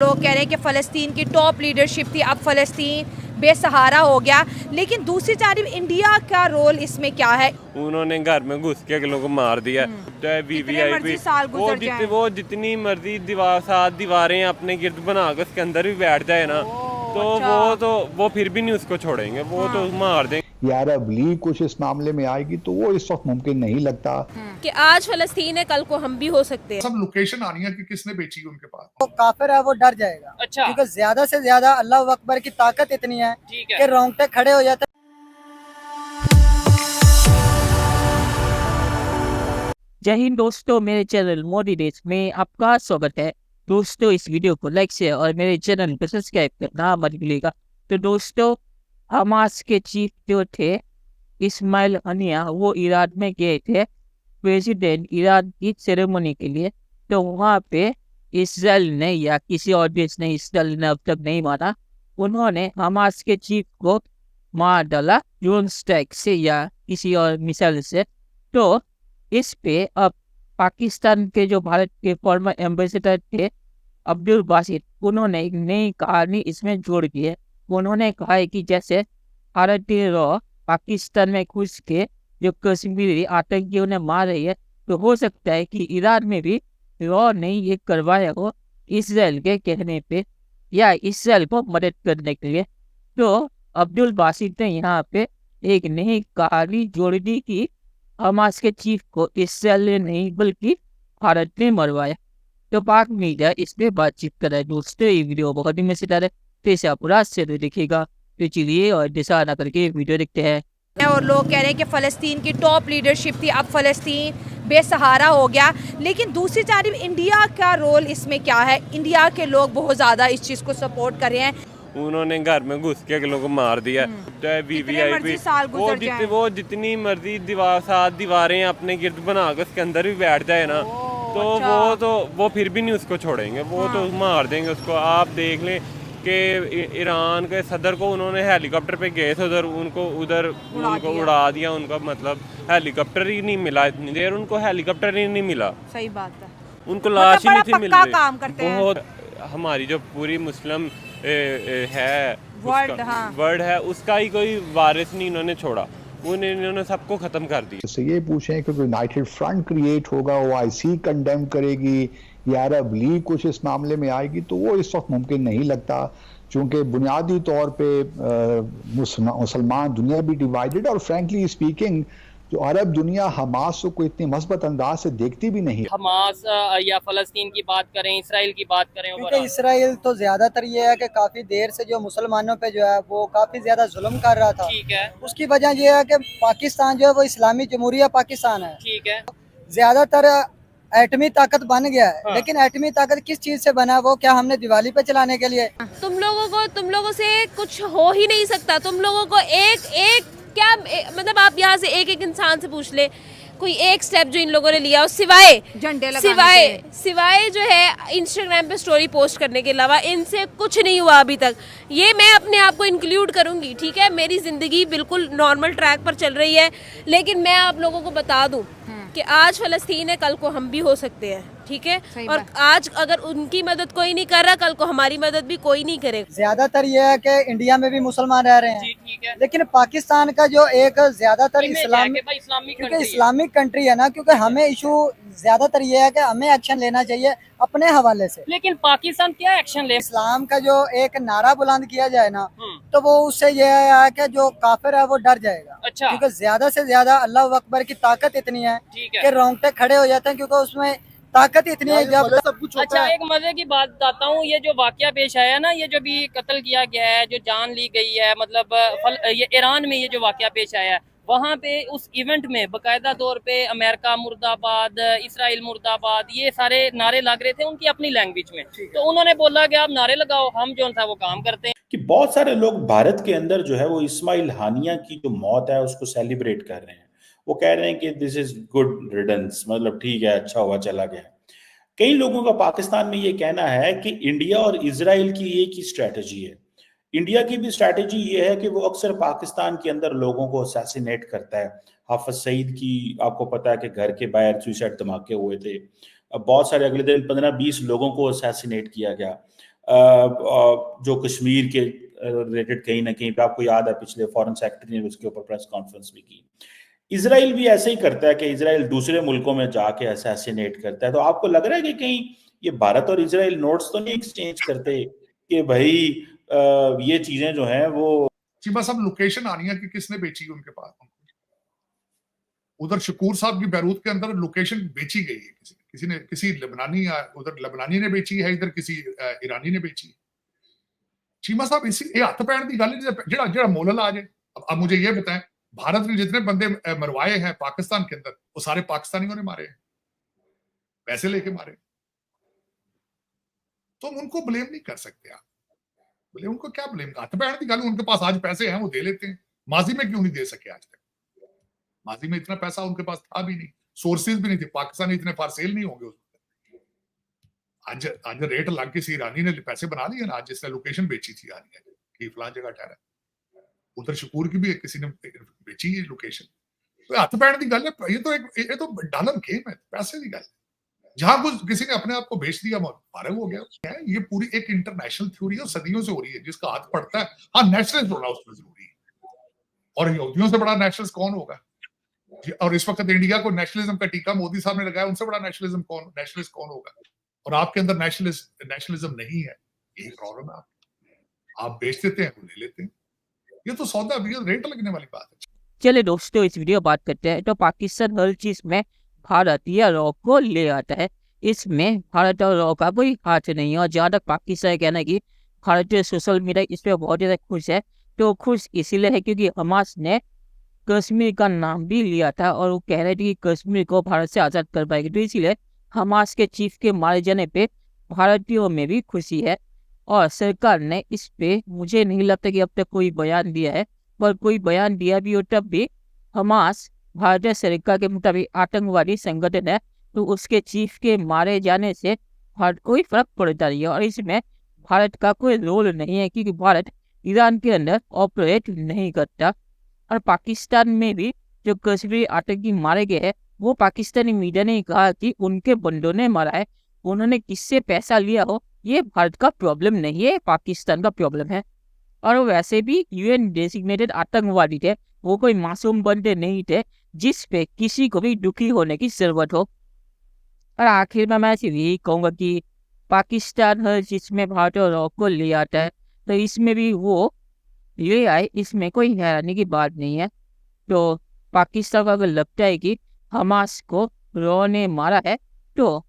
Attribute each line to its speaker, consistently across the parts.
Speaker 1: लोग कह रहे हैं कि फ़लस्तीन की टॉप लीडरशिप थी, अब फ़लस्तीन बेसहारा हो गया, लेकिन दूसरी जानिब इंडिया का रोल इसमें क्या है?
Speaker 2: उन्होंने घर में घुस के अगलों को मार दिया। चाहे
Speaker 1: कितने मर्जी
Speaker 2: वीवीआईपी
Speaker 1: साल गुजर जाएं।
Speaker 2: वो जितनी मर्जी दीवार साथ दीवारें अपने गिर्द बना कर उसके अंदर भी बैठ जाए ना, तो वो फिर भी नहीं उसको छोड़ेंगे, वो तो मार देंगे।
Speaker 3: या अरब लीग कुछ इस मामले में आएगी तो वो इस वक्त मुमकिन नहीं लगता
Speaker 4: कि आज फलस्तीन है, कल को हम भी हो सकते हैं।
Speaker 5: सब लोकेशन आनी है कि किसने बेची उनके पास।
Speaker 6: वो काफिर है, वो डर जाएगा।
Speaker 4: अच्छा।
Speaker 6: क्योंकि ज्यादा से ज्यादा अल्लाह अकबर की ताकत इतनी है कि रोंगटे खड़े हो जाते।
Speaker 7: जय हिंद दोस्तों, मेरे चैनल मोदी देश में आपका स्वागत है। दोस्तों, इस वीडियो को लाइक शेयर और मेरे चैनल को सब्सक्राइब करना मत भूलिएगा। तो दोस्तों, हमास के चीफ जो थे इस्माइल हनिया, वो ईरान में गए थे प्रेसिडेंट ईरान की सेरेमनी के लिए। तो वहाँ पे इसराइल ने या किसी और देश ने, इसराइल ने अब तक नहीं माना, उन्होंने हमास के चीफ को मार डाला ड्रोन स्ट्राइक से या किसी और मिसाइल से। तो इस पे अब पाकिस्तान के जो भारत के फॉर्मर एम्बेसडर थे अब्दुल बासित, उन्होंने एक नई कहानी इसमें जोड़ दी है। उन्होंने कहा है कि जैसे भारतीय रॉ पाकिस्तान में घुस के जो कश्मीरी आतंकियों ने मार रही है, तो हो सकता है कि ईरान में भी रॉ ने ये करवाया हो इसराइल के कहने पे या इसराइल को मदद करने के लिए। तो अब्दुल बासित ने यहाँ पे एक नई कहानी जोड़ दी कि हमास के चीफ को इसराइल ने नहीं बल्कि भारत ने मरवाया। तो पाक मीडिया इस पे बातचीत कर रहा है। दोस्तों, ये वीडियो बहुत ही मजेदार है, तो इसे आप रात से देखिएगा। तो चलिए और दिशा ना करके वीडियो देखते हैं।
Speaker 1: और लोग कह रहे हैं कि फ़लस्तीन की टॉप लीडरशिप थी, अब फ़लस्तीन बेसहारा हो गया, लेकिन दूसरी जानिब इंडिया का रोल इसमें क्या है? इंडिया के लोग बहुत ज़्यादा इस चीज़ को सपोर्ट कर रहे हैं।
Speaker 2: उन्होंने घर में घुस के अगलों को मार दिया। चाहे वीवीआईपी वो जितनी मर्जी दीवार साथ दीवारें अपने गिर्द बना कर उसके अंदर भी बैठ जाए ना, तो वो फिर भी नहीं उसको छोड़ेंगे, वो तो मार देंगे उसको। आप देख लें कि ईरान के सदर को उन्होंने हेलीकॉप्टर पे गए थे, उनको उड़ा दिया। उनका मतलब हेलीकॉप्टर ही नहीं मिला, इतनी देर उनको हेलीकॉप्टर ही नहीं मिला।
Speaker 1: सही बात है,
Speaker 2: उनको लाश ही नहीं थी मिल रही।
Speaker 1: काम करते हैं।
Speaker 2: बहुत हमारी जो पूरी मुस्लिम है वर्ल्ड है, उसका ही कोई वारिस नहीं इन्होंने छोड़ा, उन्होंने सबको खत्म कर दिया।
Speaker 3: इससे ये पूछें कि यूनाइटेड फ्रंट क्रिएट होगा, ओआईसी कंडेम करेगी या अरब लीग कुछ इस मामले में आएगी तो वो इस वक्त मुमकिन नहीं लगता, क्योंकि बुनियादी तौर पे मुसलमान दुनिया भी डिवाइडेड और फ्रैंकली स्पीकिंग जो अरब दुनिया हमास को इतनी मस्बत अंदाज से देखती भी नहीं।
Speaker 4: हमास या फलस्तीन की बात करें, इसराइल की बात करें,
Speaker 6: क्योंकि इसराइल तो ज्यादातर ये है कि काफी देर से जो मुसलमानों पे जो है वो काफी ज्यादा जुल्म कर रहा था।
Speaker 4: ठीक है।
Speaker 6: उसकी वजह ये है कि पाकिस्तान जो है वो इस्लामी जमहूरिया पाकिस्तान है।
Speaker 4: ठीक है।
Speaker 6: ज्यादातर एटमी ताकत बन गया है। लेकिन एटमी ताकत किस चीज से बना? वो क्या हमने दिवाली पे चलाने के लिए?
Speaker 4: तुम लोगों से कुछ हो ही नहीं सकता। तुम लोगों को एक क्या मतलब आप यहाँ से एक इंसान से पूछ ले, कोई एक स्टेप जो इन लोगों ने लिया हो सिवाय
Speaker 1: झंडे
Speaker 4: सिवाय जो है इंस्टाग्राम पे स्टोरी पोस्ट करने के अलावा इनसे कुछ नहीं हुआ अभी तक। ये मैं अपने आप को इंक्लूड करूंगी, ठीक है। मेरी जिंदगी बिल्कुल नॉर्मल ट्रैक पर चल रही है, लेकिन मैं आप लोगों को बता दूं कि आज फलस्तीन है, कल को हम भी हो सकते हैं, ठीक है। और आज अगर उनकी मदद कोई नहीं कर रहा, कल को हमारी मदद भी कोई नहीं करेगा।
Speaker 6: ज्यादातर ये है कि इंडिया में भी मुसलमान रह रहे हैं,
Speaker 4: ठीक है।
Speaker 6: लेकिन पाकिस्तान का जो एक ज्यादातर इस्लामिक कंट्री है ना, क्योंकि हमें इशू ज्यादातर ये है कि हमें एक्शन लेना चाहिए अपने हवाले से।
Speaker 4: लेकिन पाकिस्तान क्या एक्शन ले?
Speaker 6: इस्लाम का जो एक नारा बुलंद किया जाए ना, तो वो उससे ये है कि जो काफिर है वो डर जाएगा।
Speaker 4: अच्छा।
Speaker 6: क्योंकि ज्यादा से ज्यादा अल्लाह अकबर की ताकत इतनी है कि रोंगटे खड़े हो जाते हैं, क्योंकि उसमें ताकत इतनी है जब सब कुछ
Speaker 4: अच्छा, एक मजे की बात बताता हूँ। ये जो वाकया पेश आया ना, ये जो भी कत्ल किया गया है, जो जान ली गई है, मतलब ये ईरान में ये जो वाकया पेश आया है, वहाँ पे उस इवेंट में बकायदा तौर पे अमेरिका मुर्दाबाद, इसराइल मुर्दाबाद, ये सारे नारे लग रहे थे उनकी अपनी लैंग्वेज में। तो उन्होंने बोला कि आप नारे लगाओ, हम जो था वो काम करते हैं।
Speaker 8: कि बहुत सारे लोग भारत के अंदर जो है वो इस्माइल हानिया की जो मौत है उसको सेलिब्रेट कर रहे हैं। वो कह रहे हैं कि दिस इज गुड रिडंस, मतलब ठीक है, अच्छा हुआ चला गया। कई लोगों का पाकिस्तान में ये कहना है कि इंडिया और इजराइल की एक ही स्ट्रैटेजी है। इंडिया की भी स्ट्रैटेजी ये है कि वो अक्सर पाकिस्तान के अंदर लोगों को असैसिनेट करता है। हाफिज सईद की आपको पता है कि घर के बाहर सुसाइड धमाके हुए थे। अब बहुत सारे अगले दिन 15-20 लोगों को असैसिनेट किया गया। जो कश्मीर के रिलेटेड कहीं ना कहीं पे आपको याद है पिछले फॉरेन सेक्रेटरी ने उसके ऊपर प्रेस कॉन्फ्रेंस भी की। इजराइल भी ऐसे ही करता है कि इजराइल दूसरे मुल्कों में जाके असैसिनेट करता है। तो आपको लग रहा है कि कहीं ये भारत और इजराइल नोट्स तो नहीं एक्सचेंज करते कि भाई ये चीजें जो हैं वो
Speaker 5: चीमा साहब लोकेशन आनी है कि किसने बेची उनके पास। उधर शकूर साहब की बैरूत के अंदर लोकेशन बेची गई है किसी ने, किसी लेबनानी, उधर लेबनानी ने बेची है, इधर किसी ईरानी ने बेची। चीमा साहब इसी हथ पैण की गल जेड़ा जेड़ा मोल आ जाए। अब मुझे ये बताएं, भारत ने जितने बंदे मरवाए हैं पाकिस्तान के अंदर वो सारे पाकिस्तानियों ने मारे हैं, पैसे लेके मारे। तो हम उनको ब्लेम नहीं कर सकते। आप ब्लेम, उनको क्या ब्लेम, हथ पैण की गल, उनके पास आज पैसे हैं वो दे लेते हैं। माजी में क्यों नहीं दे सके आज तक? माजी में इतना पैसा उनके पास था भी नहीं, सोर्सेज भी नहीं थे, पाकिस्तानी इतने फार सेल नहीं होंगे उसमें। आज रेट लग के ईरानी ने पैसे बना लिए ना, आज जिसने लोकेशन बेची थी आनी कि फलां जगह ठहरा, उधर शकूर की भी किसी ने बेची है लोकेशन। तो हथ पैण की गल है, ये तो डॉलर गेम है, पैसे की गल। जहां कुछ किसी ने अपने आप को बेच दिया फारग हो गया। ये पूरी एक इंटरनेशनल थ्योरी है, सदियों से हो रही है, जिसका हाथ पड़ता है। हाँ, नेशनलिस्ट होना उसमें जरूरी है, और यहूदियों से बड़ा नेशनलिस्ट कौन होगा? और इस वक्त इंडिया को नेशनलिज्म का टीका मोदी साहब ने लगाया, उनसे बड़ा नेशनलिस्ट कौन होगा? और आपके अंदर नेशनलिज्म नहीं है, यही प्रॉब्लम है। आप बेच देते हैं, वो ले लेते हैं। ये तो सौदा रेट लगने वाली बात है।
Speaker 7: चलिए दोस्तों, इस वीडियो बात करते हैं। तो पाकिस्तान हर चीज में भारत या रॉ को ले आता है, इसमें भारत और रॉ का कोई हाथ नहीं है। और जहाँ तक पाकिस्तान कहना है कि भारतीय सोशल मीडिया इस पर बहुत ज़्यादा खुश है, तो खुश इसीलिए है क्योंकि हमास ने कश्मीर का नाम भी लिया था और वो कह रहे थे कि कश्मीर को भारत से आज़ाद कर पाएगी। तो इसीलिए हमास के चीफ के मारे जाने पे भारतीयों में भी खुशी है। और सरकार ने इस पे मुझे नहीं लगता कि अब तक कोई बयान दिया है, पर कोई बयान दिया भी हो तब भी हमास भारतीय सरकार के मुताबिक आतंकवादी संगठन है, तो उसके चीफ के मारे जाने से भारत कोई फर्क पड़ता नहीं है। और इसमें भारत का कोई रोल नहीं है क्योंकि भारत ईरान के अंदर ऑपरेट नहीं करता। और पाकिस्तान में भी जो कश्मीरी आतंकी मारे गए हैं, वो पाकिस्तानी मीडिया ने कहा कि उनके बंदों ने मारा है, उन्होंने किससे पैसा लिया हो, ये भारत का प्रॉब्लम नहीं है, पाकिस्तान का प्रॉब्लम है। और वैसे भी यूएन डेजिग्नेटेड आतंकवादी थे, वो कोई मासूम बंदे नहीं थे जिस पे किसी को भी दुखी होने की जरूरत हो। और आखिर में मैं सिर्फ यही कहूँगा कि पाकिस्तान हर चीज में भारत और रॉ को ले आता है, तो इसमें भी वो ये आए, इसमें कोई हैरानी की बात नहीं है। तो पाकिस्तान को अगर लगता है कि हमास को रॉ ने मारा है, तो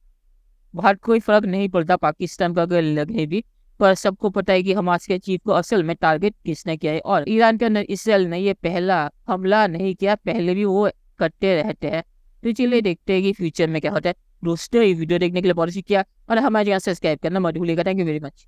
Speaker 7: भारत कोई फर्क नहीं पड़ता पाकिस्तान को अगर लगे भी, पर सबको पता है कि हमास के चीफ को असल में टारगेट किसने किया है। और ईरान के अंदर इसराइल ने ये पहला हमला नहीं किया, पहले भी वो करते रहते हैं। तो चलिए देखते हैं कि फ्यूचर में क्या होता है। दोस्तों, ये वीडियो देखने के लिए बहुत शुक्रिया और हमारे यहाँ सब्सक्राइब करना मत भूलिएगा। Thank you very much.